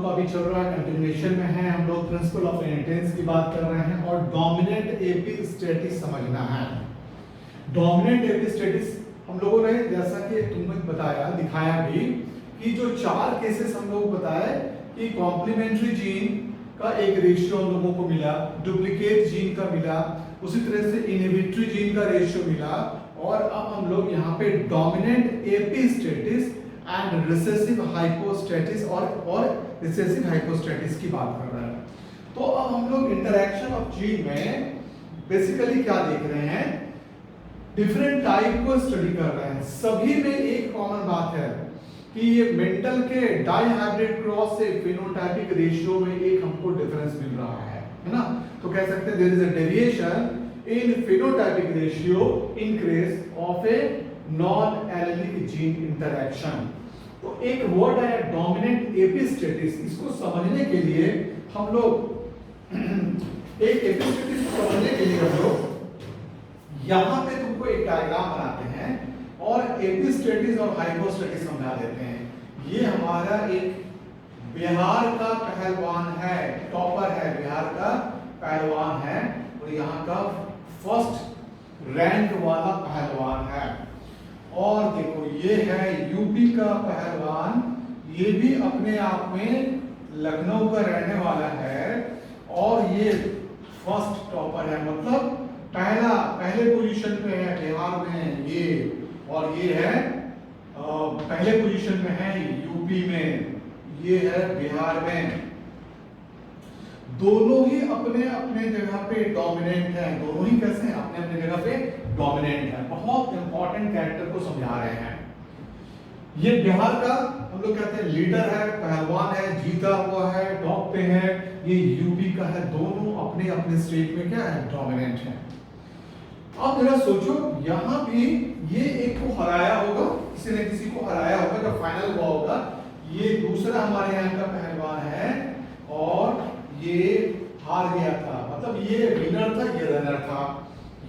का अभी चल रहा है, कंटिन्यूएशन में है। हम लोग प्रिंसिपल ऑफ इनहेरिटेंस की बात कर रहे हैं और डोमिनेंट एपिस्टेटिस समझना है। डोमिनेंट एपिस्टेटिस हम लोगों ने जैसा कि तुमने बताया, दिखाया भी कि जो 4 केसेस हम लोग बताए कि कॉम्प्लीमेंट्री जीन का एक रेशियो हम लोगों को मिला, डुप्लीकेट जीन का मिला, उसी तरह से इनहिबिटरी जीन का रेशियो मिला, और अब हम लोग यहाँ पे डोमिनेंट एपिस्टेटिस एंड रिसेसिव हाइपोस्टेटिस और रिसेसिव हाइपोस्टेटिस की बात कर रहे हैं। तो अब हम लोग इंटरैक्शन ऑफ जीन में बेसिकली क्या देख रहे हैं, डिफरेंट टाइप को स्टडी कर रहे हैं। सभी में एक कॉमन बात है कि ये मेंटल के डाइहाइब्रिड क्रॉस से फेनोटाइपिक रेशियो में एक हमको डिफरेंस मिल रहा है ना। तो कह सकते हैं there is a deviation in phenotypic ratio in case of a non allelic gene interaction. तो एक वर्ड है डोमिनेंट एपिस्टेटिस, इसको समझने के लिए हम लोग एक एपिस्टेटिस को समझने के लिए हम लोग यहां पे तुमको एक डायग्राम बनाते हैं और एपिस्टेटिस और हाइपोस्टेटिस समझा देते हैं। ये हमारा एक बिहार का पहलवान है, टॉपर है, बिहार का पहलवान है और यहाँ का फर्स्ट रैंक वाला पहलवान है। और देखो ये है यूपी का पहलवान, ये भी अपने आप में लखनऊ का रहने वाला है और ये फर्स्ट टॉपर है, मतलब पहले पोजीशन पे है बिहार में ये, और ये है पहले पोजीशन में है यूपी में, ये है बिहार में। दोनों ही अपने अपने जगह पे डोमिनेंट है, दोनों ही कैसे हैं, अपने अपने जगह पे डोमिनेंट है। बहुत इंपॉर्टेंट कैरेक्टर को समझा रहे हैं। ये बिहार का हम लोग कहते हैं लीडर है, पहलवान है, जीता हुआ है, टॉप पे है। ये यूपी का है, दोनों अपने अपने स्टेट में क्या है, डोमिनेंट है। अब जरा सोचो, यहां भी ये एक को हराया होगा, किसी ने किसी को हराया होगा, जब फाइनल हुआ होगा। ये दूसरा हमारे यहाँ का पहलवान है और ये हार गया था, मतलब ये विनर था, ये रनर था।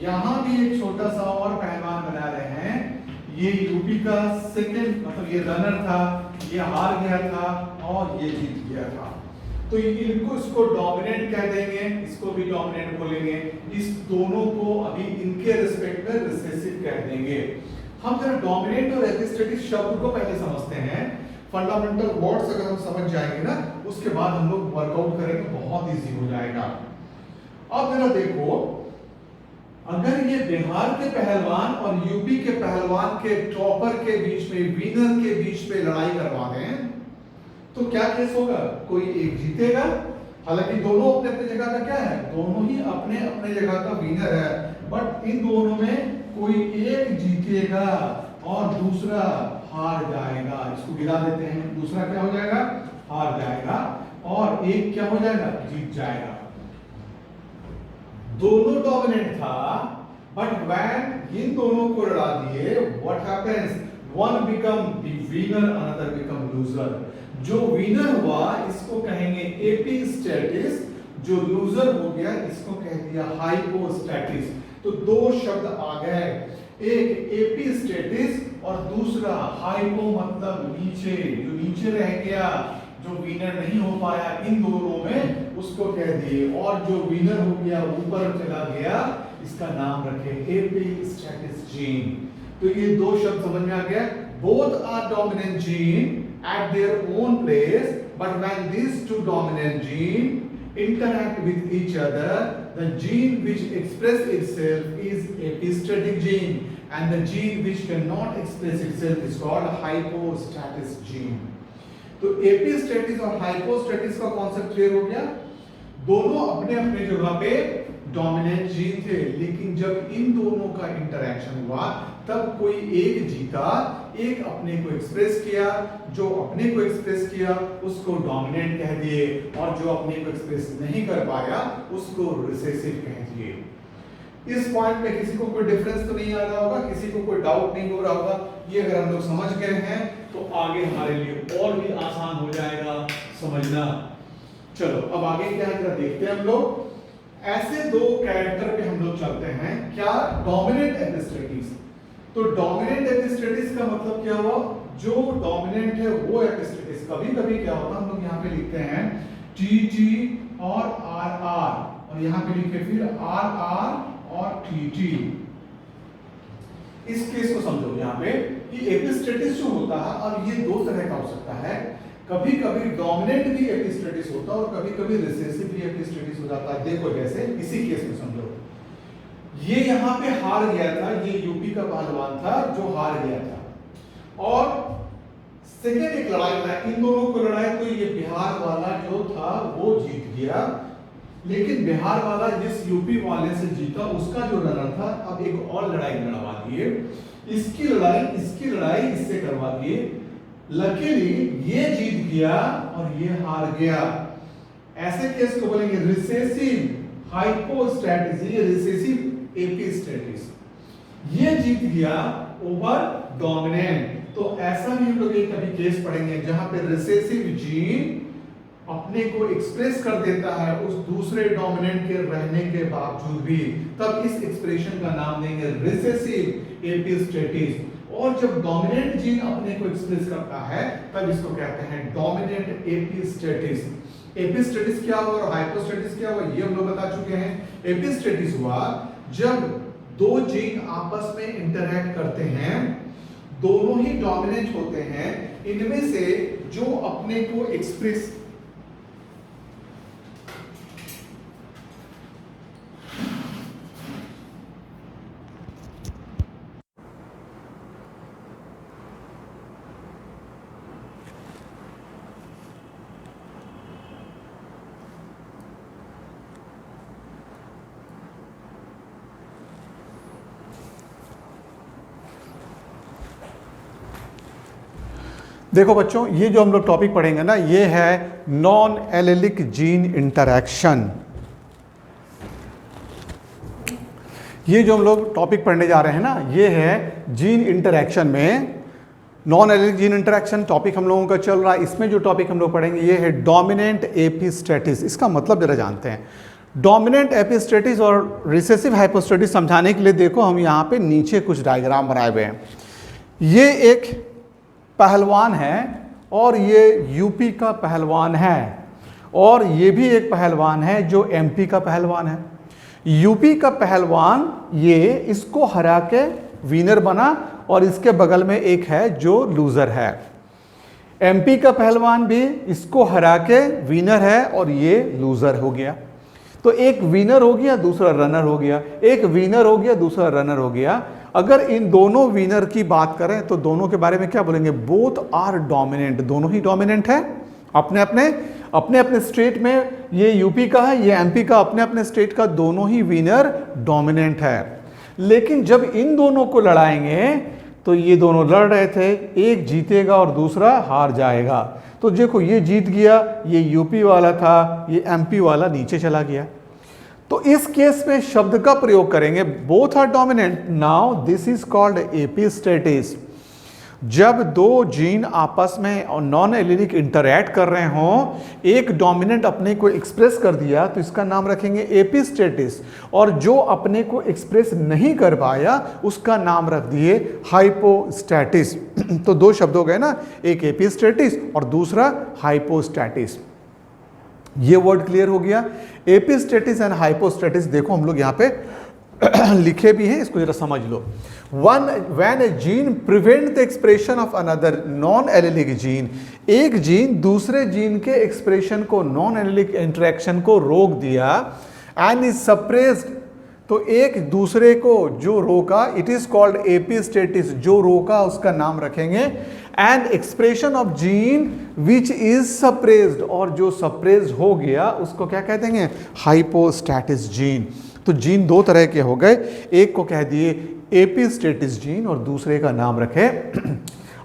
यहां भी एक छोटा सा और पहलवान बना रहे हैं, ये यूपी का सेकंड, मतलब ये रनर था, ये हार गया था और ये जीत गया था। तो इनको इसको डोमिनेंट कह देंगे, इसको भी डोमिनेंट बोलेंगे। इस दोनों को अभी इनके रिस्पेक्ट में रिसेसिव कह देंगे। हम जरा डोमिनेंट और एपिस्टेटिक शब्द को पहले समझते हैं। फंडामेंटल वर्ड्स अगर हम समझ जाएंगे ना, उसके बाद हम लोग वर्कआउट करेंगे, बहुत इजी हो जाएगा। अब जरा देखो, अगर ये बिहार के पहलवान और यूपी के पहलवान के टॉपर के बीच में, विनर के बीच में लड़ाई करवा दें, तो क्या केस होगा, कोई एक जीतेगा। हालांकि दोनों अपने अपने जगह का क्या है, दोनों ही अपने अपने जगह का विनर है, बट इन दोनों में कोई एक जीतेगा और दूसरा हार जाएगा। इसको गिरा देते हैं, दूसरा क्या हो जाएगा, हार जाएगा, और एक क्या हो जाएगा, जीत जाएगा। दोनों डोमिनेंट था, बट व्हेन इन दोनों को लड़ा दिए, what happens, one become the winner, another become loser. जो विनर हुआ इसको कहेंगे एपिस्टेटिस, जो लूजर हो गया इसको कह दिया हाइपोस्टेटिस। तो दो शब्द आ गए, एक एपिस्टेटिस और दूसरा हाइपो, मतलब नीचे, जो नीचे रह गया, जो विनर नहीं हो पाया इन दोनों में, उसको कह दिए। और जो विनर हो गया, ऊपर चला गया, इसका नाम रखे एपिस्टेटिस जीन। तो ये दो शब्द समझ में आ गया। Both are dominant gene at their own place, but when these two dominant gene interact with each other, the gene which express itself is epistatic gene, and the gene which cannot express itself is called hypostatic gene. तो एपिस्टेटिस और हाइपोस्टेटिस का concept clear हो गया। दोनों अपने अपने जगह पे डोमिनेंट जीन थे, लेकिन जब इन दोनों का इंटरैक्शन हुआ तब कोई एक जीता, एक अपने को एक्सप्रेस किया। जो अपने को एक्सप्रेस किया उसको डोमिनेंट कह दिए, और जो अपने को एक्सप्रेस नहीं कर पाया उसको रिसेसिव कह दिए। इस पॉइंट में किसी को कोई डिफरेंस तो नहीं आ रहा होगा, किसी को कोई डाउट नहीं हो रहा होगा। ये अगर हम लोग समझ गए हैं तो आगे हमारे लिए और भी आसान हो जाएगा समझना। चलो अब आगे क्या है देखते हैं हम लोग। ऐसे दो कैरेक्टर पे हम लोग चलते हैं, क्या, डोमिनेंट एपिस्टेटिस। तो डोमिनेंट एपिस्टेटिस का मतलब क्या हुआ, जो डोमिनेंट है वो एपिस्टेटिस। कभी कभी क्या होता है, हम लोग यहाँ पे लिखते हैं टी टी और आर आर, और यहाँ पे लिखे फिर आर आर और टी टी। इस केस को समझो यहाँ पे कि एपिस्टेटिस जो होता है, अब ये दो तरह का हो सकता है, कभी कभी डोमिनेंट भी एपिस्टेटिस होता है और कभी कभी रिसेसिव भी एपिस्टेटिस हो जाता है। देखो जैसे इसी केस में समझो, ये यहाँ पे हार गया था, ये यूपी का पहलवान था जो हार गया था, और सेकेंड एक लड़ाई लड़ा, इन दोनों को लड़ाई, तो ये बिहार वाला जो था वो जीत गया, लेकिन बिहार वाला जिस यूपी वाले से जीता उसका जो रनर था, अब एक और लड़ाई लड़वा दिए, इसकी लड़ाई इससे करवा दिए। लकीली ये जीत गया और ये हार गया। ऐसे केस को बोलेंगे रिसेसिव हाइपोस्टैटिस, ये रिसेसिव एपिस्टेटिस। ये जीत गया ओवर डोमिनेंट। तो ऐसा भी हम लोग एक कभी केस पढ़ेंगे जहां पे रिसेसिव जीन अपने को एक्सप्रेस कर देता है उस दूसरे डोमिनेंट के रहने के बावजूद भी, तब इस एक्सप्रेशन का नाम देंगे रिसेसिव एपिस्टेटिस। और जब डोमिनेंट जीन अपने को एक्सप्रेस करता है तब इसको कहते हैं डोमिनेंट एपिस्टेटिस। एपिस्टेटिस क्या हुआ और हाइपोस्टेटिस क्या हुआ, ये हम लोग बता चुके हैं। एपिस्टेटिस हुआ जब दो जीन आपस में इंटरैक्ट करते हैं, दोनों ही डोमिनेंट होते हैं, इनमें से जो अपने को एक्सप्रेस देखो बच्चों, ये जो हम लोग टॉपिक पढ़ेंगे ना, ये है नॉन एलेलिक जीन इंटरैक्शन। ये जो हम लोग टॉपिक पढ़ने जा रहे हैं ना, ये है जीन इंटरैक्शन में non allelic gene interaction topic हम लोगों का चल रहा है। इसमें जो टॉपिक हम लोग पढ़ेंगे ये है डोमिनेंट एपिस्टेटिस। इसका मतलब जरा जानते हैं। डोमिनेंट एपिस्टेटिस और रिसेसिव हाइपोस्टेटिस समझाने के लिए देखो हम यहाँ पे नीचे कुछ डायग्राम बनाए हुए हैं। ये एक पहलवान है और ये यूपी का पहलवान है, और ये भी एक पहलवान है जो एमपी का पहलवान है। यूपी का पहलवान ये इसको हरा के विनर बना, और इसके बगल में एक है जो लूजर है। एमपी का पहलवान भी इसको हरा के विनर है और ये लूजर हो गया। तो एक विनर हो गया, दूसरा रनर हो गया, एक विनर हो गया, दूसरा रनर हो गया। अगर इन दोनों विनर की बात करें तो दोनों के बारे में क्या बोलेंगे, बोथ आर डोमिनेंट, दोनों ही डोमिनेंट है अपने अपने स्टेट में। ये यूपी का है, ये एमपी का, अपने अपने स्टेट का, दोनों ही विनर डोमिनेंट है। लेकिन जब इन दोनों को लड़ाएंगे तो ये दोनों लड़ रहे थे, एक जीतेगा और दूसरा हार जाएगा। तो देखो ये जीत गया, ये यूपी वाला था, ये एमपी वाला नीचे चला गया। तो इस केस में शब्द का प्रयोग करेंगे both are dominant. Now this is called epistasis. जब दो जीन आपस में नॉन एलेलिक इंटरैक्ट कर रहे हों, एक डोमिनेंट अपने को एक्सप्रेस कर दिया तो इसका नाम रखेंगे एपिस्टेटिस, और जो अपने को एक्सप्रेस नहीं कर पाया उसका नाम रख दिए हाइपोस्टैटिस। तो दो शब्द हो गए ना, एक एपिस्टेटिस और दूसरा हाइपोस्टैटिस। ये वर्ड क्लियर हो गया। एपिस्टेटिस एंड हाइपोस्टेटिस देखो हम लोग यहाँ पे लिखे भी हैं, इसको जरा समझ लो। When a gene prevent the expression of another non-allelic gene, एक जीन दूसरे जीन के एक्सप्रेशन को, नॉन एलेलिक इंटरेक्शन को रोक दिया, एंड इज सप्रेस्ड, तो एक दूसरे को जो रोका, इट इज कॉल्ड एपिस्टेटिस। जो रोका उसका नाम रखेंगे and expression of gene which is suppressed, और जो सप्रेस्ड हो गया उसको क्या कह देंगे, हाइपोस्टैटिस जीन। तो जीन दो तरह के हो गए, एक को कह दिए एपिस्टेटिस जीन और दूसरे का नाम रखे।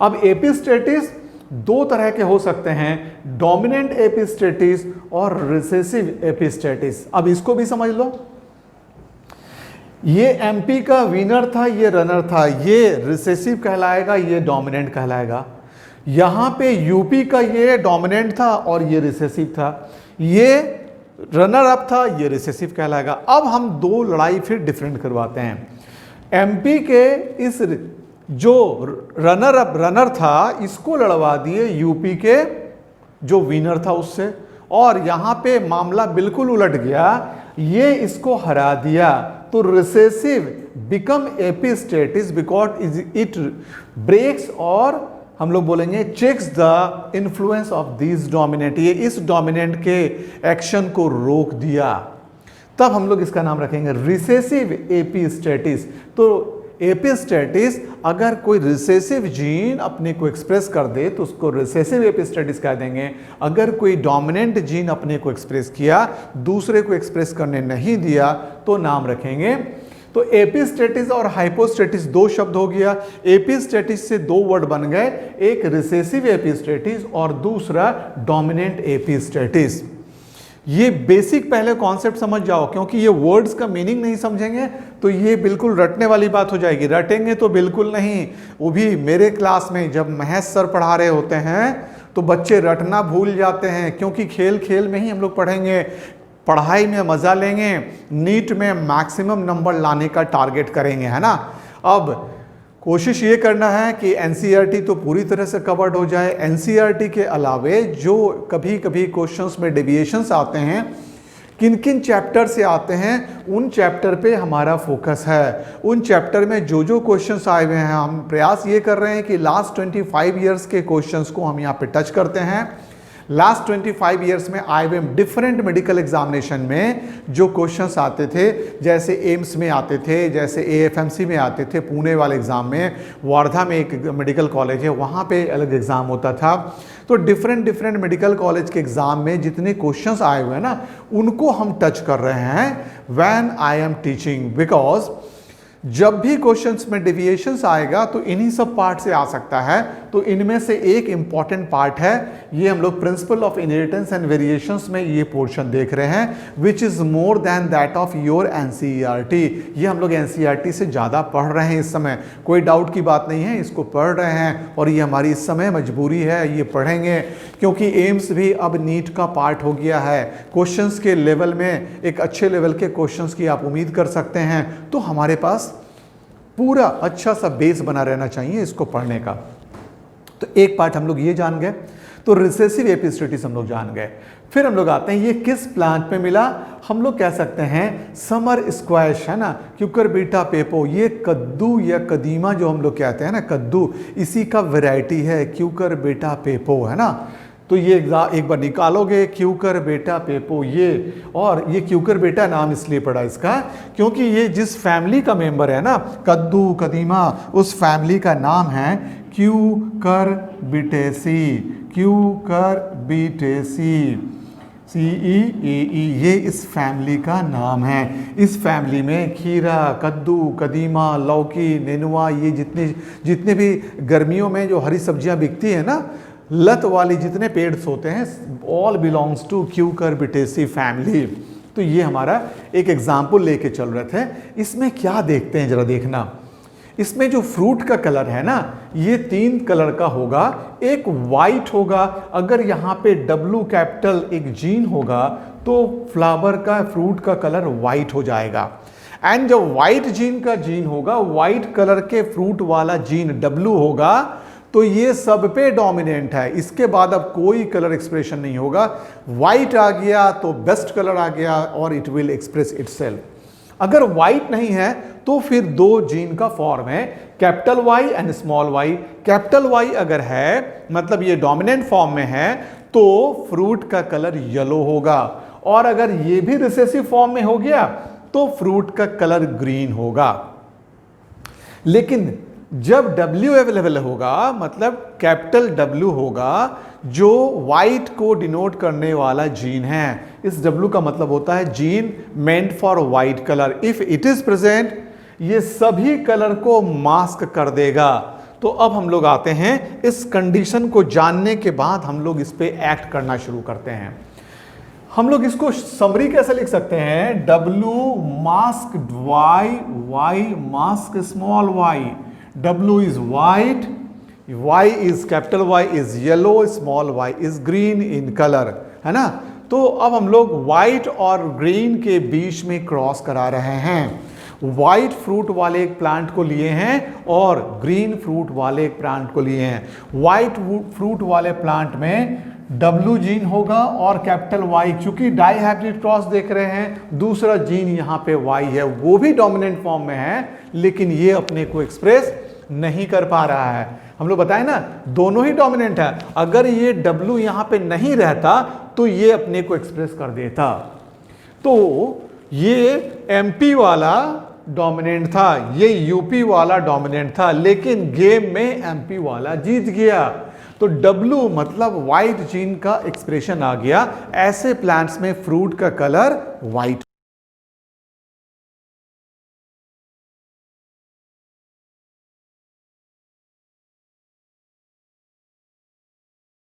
अब एपिस्टेटिस दो तरह के हो सकते हैं, डोमिनेंट एपिस्टेटिस और रिसेसिव एपिस्टेटिस। अब इसको भी समझ लो। ये एमपी का विनर था, ये रनर था, ये रिसेसिव कहलाएगा, ये डोमिनेंट कहलाएगा। यहां पे यूपी का ये डोमिनेंट था और ये रिसेसिव था, ये रनर अप था, ये रिसेसिव कहलाएगा। अब हम दो लड़ाई फिर डिफरेंट करवाते हैं। एमपी के इस जो रनर था इसको लड़वा दिए यूपी के जो विनर था उससे, और यहां पे मामला बिल्कुल उलट गया, ये इसको हरा दिया। तो recessive become epistasis because it breaks, और हम लोग बोलेंगे checks the influence of this dominant, ये इस डोमिनेंट के एक्शन को रोक दिया। तब हम लोग इसका नाम रखेंगे रिसेसिव एपिस्टेटिस। तो एपिस्टेटिस, अगर कोई रिसेसिव जीन अपने को एक्सप्रेस कर दे तो उसको रिसेसिव एपिस्टेटिस कह देंगे। अगर कोई डोमिनेंट जीन अपने को एक्सप्रेस किया, दूसरे को एक्सप्रेस करने नहीं दिया, तो नाम रखेंगे। तो एपिस्टेटिस और हाइपोस्टेटिस दो शब्द हो गया। एपिस्टेटिस से दो वर्ड बन गए, एक रिसेसिव एपिस्टेटिस और दूसरा डोमिनेंट एपिस्टेटिस। ये बेसिक पहले कॉन्सेप्ट समझ जाओ, क्योंकि ये वर्ड्स का मीनिंग नहीं समझेंगे तो ये बिल्कुल रटने वाली बात हो जाएगी। रटेंगे तो बिल्कुल नहीं। वो भी मेरे क्लास में जब महेश सर पढ़ा रहे होते हैं तो बच्चे रटना भूल जाते हैं, क्योंकि खेल खेल में ही हम लोग पढ़ेंगे, पढ़ाई में मजा लेंगे, नीट में मैक्सिमम नंबर लाने का टारगेट करेंगे, है ना। अब कोशिश ये करना है कि एनसीईआरटी तो पूरी तरह से कवर्ड हो जाए। एनसीईआरटी के अलावे जो कभी कभी क्वेश्चंस में डेविएशंस आते हैं, किन किन चैप्टर से आते हैं, उन चैप्टर पे हमारा फोकस है। उन चैप्टर में जो जो क्वेश्चंस आए हुए हैं, हम प्रयास ये कर रहे हैं कि लास्ट 25 ईयर्स के क्वेश्चंस को हम यहाँ पे टच करते हैं। लास्ट 25 ईयर्स में आए हुए डिफरेंट मेडिकल एग्जामिनेशन में जो क्वेश्चंस आते थे, जैसे एम्स में आते थे, जैसे एएफएमसी में आते थे, पुणे वाले एग्ज़ाम में, वार्धा में एक मेडिकल कॉलेज है वहाँ पे अलग एग्ज़ाम होता था। तो डिफरेंट मेडिकल कॉलेज के एग्ज़ाम में जितने क्वेश्चंस आए हुए हैं ना, उनको हम टच कर रहे हैं when I am teaching. Because जब भी क्वेश्चंस में डेविएशंस आएगा तो इन्हीं सब पार्ट से आ सकता है। तो इनमें से एक इंपॉर्टेंट पार्ट है, ये हम लोग principle of inheritance and variations में ये पोर्शन देख रहे हैं, which is more than that of your NCERT. ये हम लोग एनसीईआरटी से ज़्यादा पढ़ रहे हैं इस समय, कोई डाउट की बात नहीं है, इसको पढ़ रहे हैं और ये हमारी इस समय मजबूरी है, ये पढ़ेंगे, क्योंकि एम्स भी अब नीट का पार्ट हो गया है। क्वेश्चंस के लेवल में एक अच्छे लेवल के क्वेश्चंस की आप उम्मीद कर सकते हैं। तो हमारे पास पूरा अच्छा सा बेस बना रहना चाहिए इसको पढ़ने का। तो एक पार्ट हम लोग ये जान गए, तो रिसेसिव एपिस्टेटिस हम लोग जान गए। फिर हम लोग आते हैं ये किस प्लांट में मिला। हम लोग कह सकते हैं समर स्क्वैश, है ना, क्यूकरबीटा पेपो, ये कद्दू या कदीमा जो हम लोग कहते हैं ना, कद्दू, इसी का वैरायटी है क्यूकरबीटा पेपो, है ना। तो ये एक बार निकालोगे क्यूकरबीटा पेपो, ये, और ये क्यूकरबीटा नाम इसलिए पड़ा इसका क्योंकि ये जिस फैमिली का मेंबर है ना, कद्दू कदीमा, उस फैमिली का नाम है क्यूकरबिटेसी, क्यूकरबिटेसी, CEAE, ये इस फैमिली का नाम है। इस फैमिली में खीरा, कद्दू, कदीमा, लौकी, नेनुआ, ये जितने भी गर्मियों में जो हरी सब्जियां बिकती है ना, लत वाली जितने पेड्स होते हैं, ऑल बिलोंग्स टू क्यूकरबिटेसी फैमिली। तो ये हमारा एक एग्जाम्पल लेके चल रहे थे। इसमें क्या देखते हैं जरा देखना, इसमें जो फ्रूट का कलर है ना, ये 3 कलर का होगा। एक वाइट होगा, अगर यहाँ पे W कैपिटल एक जीन होगा तो फ्लावर का, फ्रूट का कलर वाइट हो जाएगा। एंड जब वाइट जीन का जीन होगा, वाइट कलर के फ्रूट वाला जीन W होगा, तो ये सब पे डोमिनेंट है। इसके बाद अब कोई कलर एक्सप्रेशन नहीं होगा। व्हाइट आ गया तो बेस्ट कलर आ गया और इट विल एक्सप्रेस इटसेल्फ। अगर व्हाइट नहीं है तो फिर 2 जीन का फॉर्म है, capital Y and small Y. Capital Y अगर है, मतलब ये डोमिनेंट फॉर्म में है, तो फ्रूट का कलर येलो होगा, और अगर ये भी रिसेसिव फॉर्म में हो गया तो फ्रूट का कलर ग्रीन होगा। लेकिन जब W अवेलेबल होगा, मतलब कैपिटल W होगा, जो वाइट को डिनोट करने वाला जीन है, इस W का मतलब होता है gene meant for white colour. If it is present, ये सभी कलर को मास्क कर देगा। तो अब हम लोग आते हैं, इस कंडीशन को जानने के बाद हम लोग इस पे एक्ट करना शुरू करते हैं। हम लोग इसको समरी कैसे लिख सकते हैं, W mask Y, Y mask small y, W is white, Y is capital Y is yellow, small y is green in color, है ना। तो अब हम लोग white और green के बीच में क्रॉस करा रहे हैं। वाइट फ्रूट वाले एक प्लांट को लिए हैं और ग्रीन फ्रूट वाले एक प्लांट को लिए हैं। वाइट फ्रूट वाले प्लांट में W जीन होगा और कैपिटल Y, चूंकि डाई हाइब्रिड क्रॉस देख रहे हैं, दूसरा जीन यहाँ पे Y है, वो भी डोमिनेंट फॉर्म में है, लेकिन ये अपने को एक्सप्रेस नहीं कर पा रहा है। हम लोग बताए ना, दोनों ही डोमिनेंट है। अगर ये W यहाँ पे नहीं रहता तो ये अपने को एक्सप्रेस कर देता। तो ये MP वाला डोमिनेंट था, ये यूपी वाला डोमिनेंट था, लेकिन गेम में MP वाला जीत गया। तो W मतलब वाइट जीन का एक्सप्रेशन आ गया। ऐसे प्लांट्स में फ्रूट का कलर वाइट